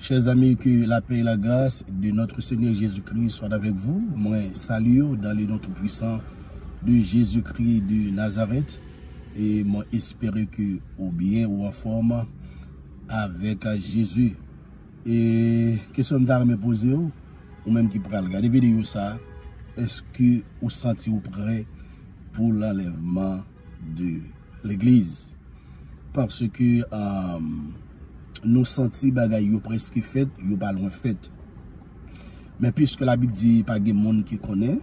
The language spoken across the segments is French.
Chers amis, que la paix et la grâce de notre Seigneur Jésus-Christ soient avec vous. Moi, salut dans le nom tout-puissant de Jésus-Christ de Nazareth. Et moi, espérer que ou bien ou en forme avec Jésus. Et question que me poser ou même qui pourra regarder vidéo ça, est-ce que vous sentez prêt pour l'enlèvement de l'église? Parce que nous senti bagay yo presque fait, yo pas loin fait. Mais puisque la Bible dit pas de monde qui connaît,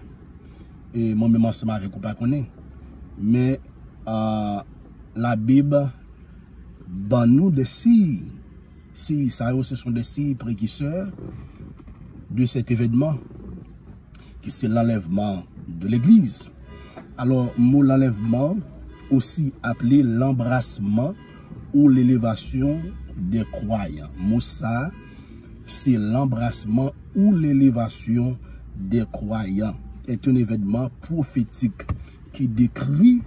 et moi-même ensemble avec ou pas connaît, mais la Bible dans nous des signes. Si ça ce sont des signes précurseurs de cet événement qui c'est l'enlèvement de l'église. Alors, l'enlèvement aussi appelé l'embrassement ou l'élévation des croyants. Moussa, c'est l'embrassement ou l'élévation des croyants. C'est un événement prophétique qui décrit,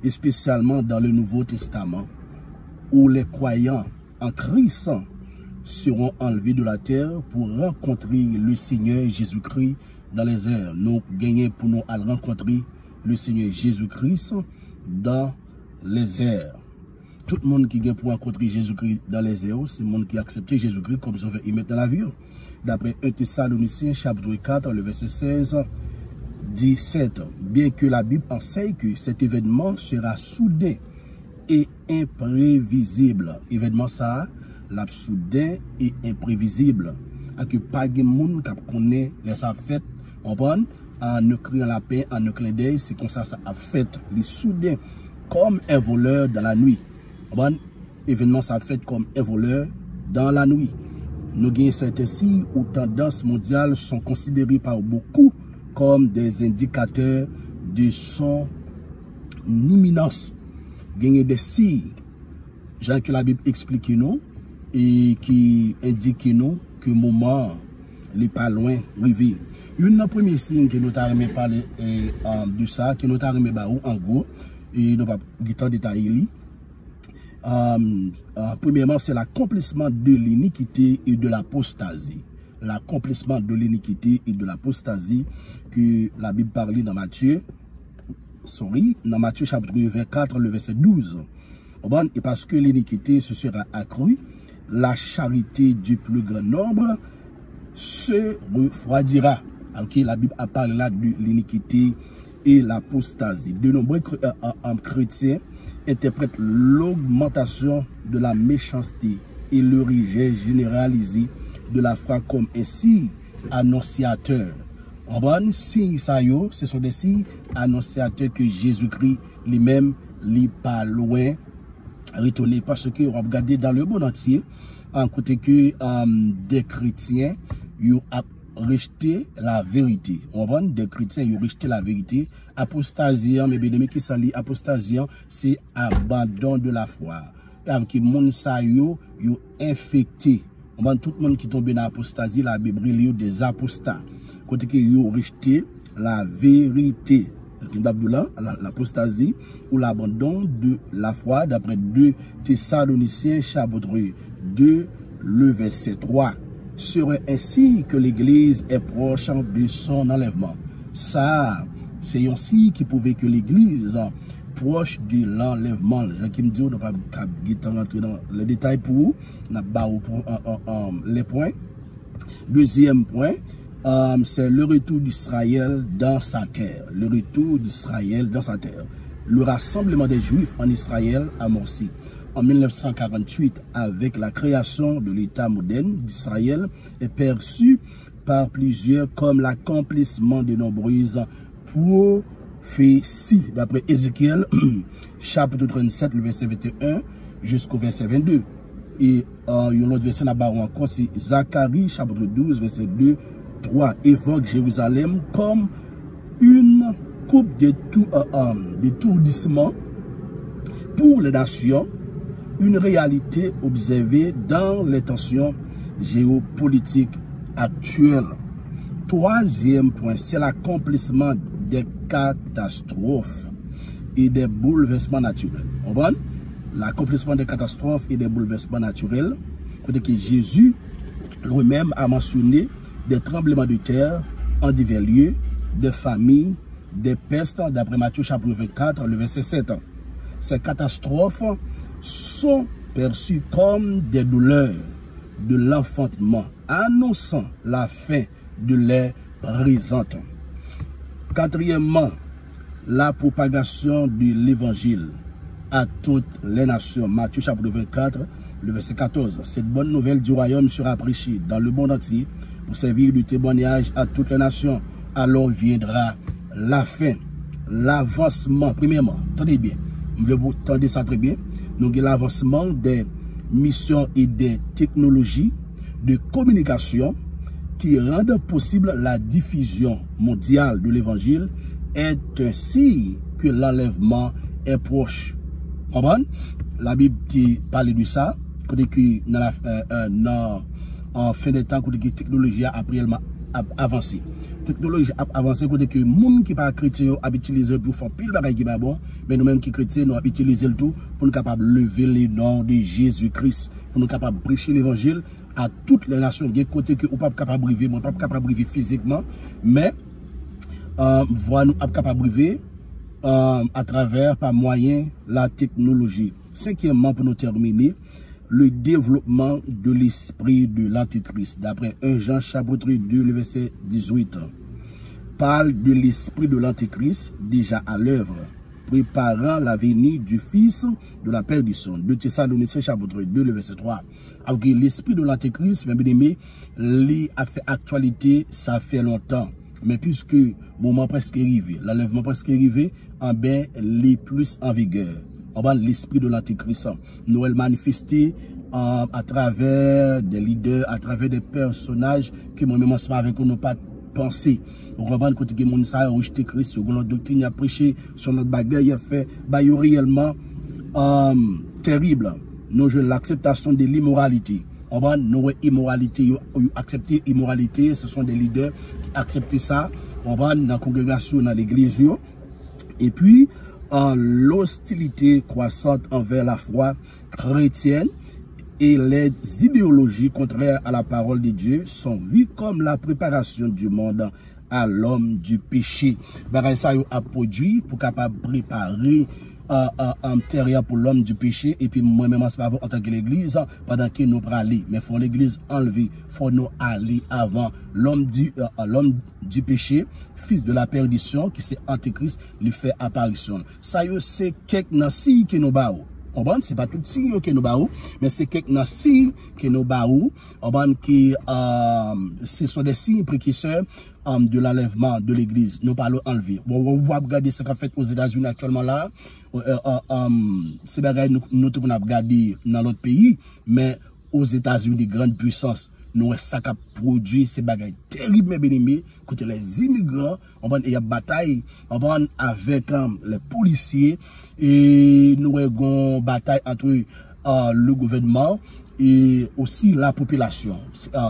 et spécialement dans le Nouveau Testament, où les croyants en Christ seront enlevés de la terre pour rencontrer le Seigneur Jésus-Christ dans les airs. Nous gagnons pour nous à rencontrer le Seigneur Jésus-Christ dans les airs. Tout le monde qui vient pour rencontrer Jésus-Christ dans les airs, c'est le monde qui a accepté Jésus-Christ comme sauveur immédiat dans la vie. D'après 1 Thessaloniciens chapitre 4, le verset 16, 17. Bien que la Bible enseigne que cet événement sera soudain et imprévisible. Événement ça, la soudain et imprévisible. À que pas de monde qui connaît les fêtes, on prend en ne criant la paix, en ne clin d'œil, c'est comme ça a fait. Les soudain comme un voleur dans la nuit. Bon, événement ça fait comme un voleur dans la nuit. Nous gagnons certains signes ou tendances mondiales sont considérés par beaucoup comme des indicateurs de son imminence. Gagner des signes, genre que la Bible explique nous et qui indique nous que le moment n'est pas loin arrivé. Une des premiers signes que nous avons parlé de ça, que nous avons en gros, et nous avons détaillé. Premièrement, c'est l'accomplissement de l'iniquité et de l'apostasie. L'accomplissement de l'iniquité et de l'apostasie que la Bible parle dans Matthieu. Dans Matthieu chapitre 24, le verset 12. Et parce que l'iniquité se sera accrue, la charité du plus grand nombre se refroidira. Ok, la Bible a parlé là de l'iniquité et l'apostasie. De nombreux chrétiens interprètent l'augmentation de la méchanceté et le rejet généralisé de la foi comme un signe annonciateur. Si ça yo, ce sont des signes annonciateurs que Jésus-Christ lui-même n'est pas loin retourner, parce que on va regarder dans le monde entier en côté que des chrétiens ont rejeté la vérité. On va des chrétiens ont rejeté la vérité. Apostasie, mes bien-aimés qui s'allient, apostasie, c'est abandon de la foi. Et avec les gens ça yo infecté. On va tout le monde qui tombe dans l'apostasie, la Bible dit des apostats. Côté que yo rejeté la vérité. L'apostasie ou l'abandon de la foi, d'après 2 Thessaloniciens chapitre 2, le verset 3. Serait ainsi que l'église est proche de son enlèvement. Ça, c'est ainsi qui pouvait que l'église proche de l'enlèvement. Jean qui me dit, on ne va pas rentrer dans les détails pour vous, les points. Deuxième point, c'est le retour d'Israël dans sa terre. Le retour d'Israël dans sa terre. Le rassemblement des Juifs en Israël amorcé en 1948 avec la création de l'État moderne d'Israël est perçu par plusieurs comme l'accomplissement de nombreuses prophéties. D'après Ézéchiel, chapitre 37, le verset 21 jusqu'au verset 22. Et l'autre verset là-bas encore, c'est Zacharie, chapitre 12, verset 2. 3 évoque Jérusalem comme une coupe d'étourdissement pour les nations, une réalité observée dans les tensions géopolitiques actuelles. Troisième point, c'est l'accomplissement des catastrophes et des bouleversements naturels. L'accomplissement des catastrophes et des bouleversements naturels. côté que Jésus lui-même a mentionné des tremblements de terre en divers lieux, des familles, des pestes, d'après Matthieu chapitre 24, le verset 7. Ces catastrophes sont perçues comme des douleurs de l'enfantement, annonçant la fin de l'ère présente. Quatrièmement, la propagation de l'évangile à toutes les nations. Matthieu chapitre 24, le verset 14. Cette bonne nouvelle du royaume sera prêchée dans le monde entier pour servir de témoignage à toutes les nations. Alors viendra la fin, l'avancement. Premièrement, tenez bien, vous entendez ça très bien. Donc l'avancement des missions et des technologies de communication qui rendent possible la diffusion mondiale de l'évangile est un signe que l'enlèvement est proche. Comprenez? La Bible parle de ça, en fin de temps, que la technologie a avancé. La technologie a avancé, que les gens qui ne sont pas chrétiens ont utilisé pour faire pile de choses qui sont bon, mais nous-mêmes qui sommes chrétiens, nous avons utilisé le tout pour nous capables de lever le nom de Jésus-Christ, pour nous capables de prêcher l'évangile à toutes les nations. Il y a des côtés que nous ne sommes pas capables de briver, nous ne sommes pas capables de briver physiquement, mais voilà, nous sommes capables de briver à travers, par moyen, la technologie. Cinquièmement, pour nous terminer, le développement de l'esprit de l'Antéchrist. D'après 1 Jean chapitre 2, le verset 18, parle de l'esprit de l'Antéchrist déjà à l'œuvre, préparant la venue du Fils de la perdition. 2 Thessaloniciens chapitre 2, le verset 3. Alors que l'esprit de l'Antéchrist, bien aimé, il a fait actualité, ça fait longtemps. Mais puisque le moment presque arrivé, l'enlèvement presque arrivé, en ben, les plus en vigueur. L'esprit de l'Antéchrist, nous elle manifesté à travers des leaders, à travers des personnages que moi-même ensemble avec nous pas pensé. Vous comprenez que les gens ont rejeté Christ, sur notre doctrine a prêché sur notre bagaille, a fait réellement terrible. Nous jouons l'acceptation de l'immoralité. Nous immoralité, accepter immoralité, ce sont des leaders qui acceptent ça. Dans la congrégation, dans l'église. Et puis, l'hostilité croissante envers la foi chrétienne et les idéologies contraires à la parole de Dieu sont vues comme la préparation du monde à l'homme du péché. Ça a produit pour capable préparer un terrain pour l'homme du péché. Et puis moi-même en tant que l'église, pendant que nous aller, mais faut l'église enlever, faut nous aller avant l'homme du péché, fils de la perdition, qui c'est Antéchrist, lui fait apparition. Ça c'est quelques signes que nous baou. C'est pas tout signe que nous baou, mais c'est quelques signes que nous baou. Qui ce sont des signes précurseurs de l'enlèvement de l'église. Nous parlons enlever. On va regarder ce qu'on fait aux États-Unis actuellement là. C'est pareil, nous avons regardé dans l'autre pays, mais aux États-Unis, grande puissance, nous ça a produit ces bagages terribles, mais bien aimés, contre les immigrants, il y a bataille, avec les policiers, et nous avons bataille entre le gouvernement et aussi la population.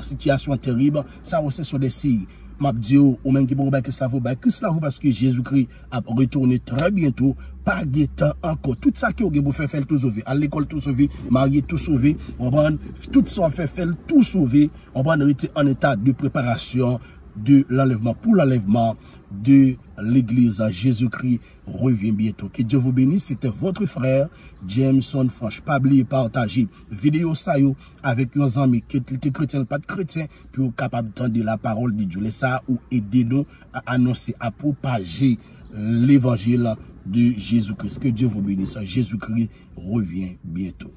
Situation terrible, ça aussi sont des signes. Mabdio, ou même qui vont que ça vaut, parce que Jésus-Christ a retourné très bientôt, pas de temps encore. Tout ça que vous faites, faire tout sauver. À l'école, tout sauver, marier, tout sauver. On va tout ça fait faire tout sauver. On va être en état de préparation de l'enlèvement, pour l'enlèvement de l'église. Jésus-Christ revient bientôt. Que Dieu vous bénisse. C'était votre frère Jameson Franche. Pas oublier partager vidéo ça avec nos amis qui sont chrétiens, pas de chrétiens, pour capable d'entendre la parole de Dieu. Laissez ça ou aidez-nous à annoncer, à propager l'évangile de Jésus-Christ. Que Dieu vous bénisse. Jésus-Christ revient bientôt.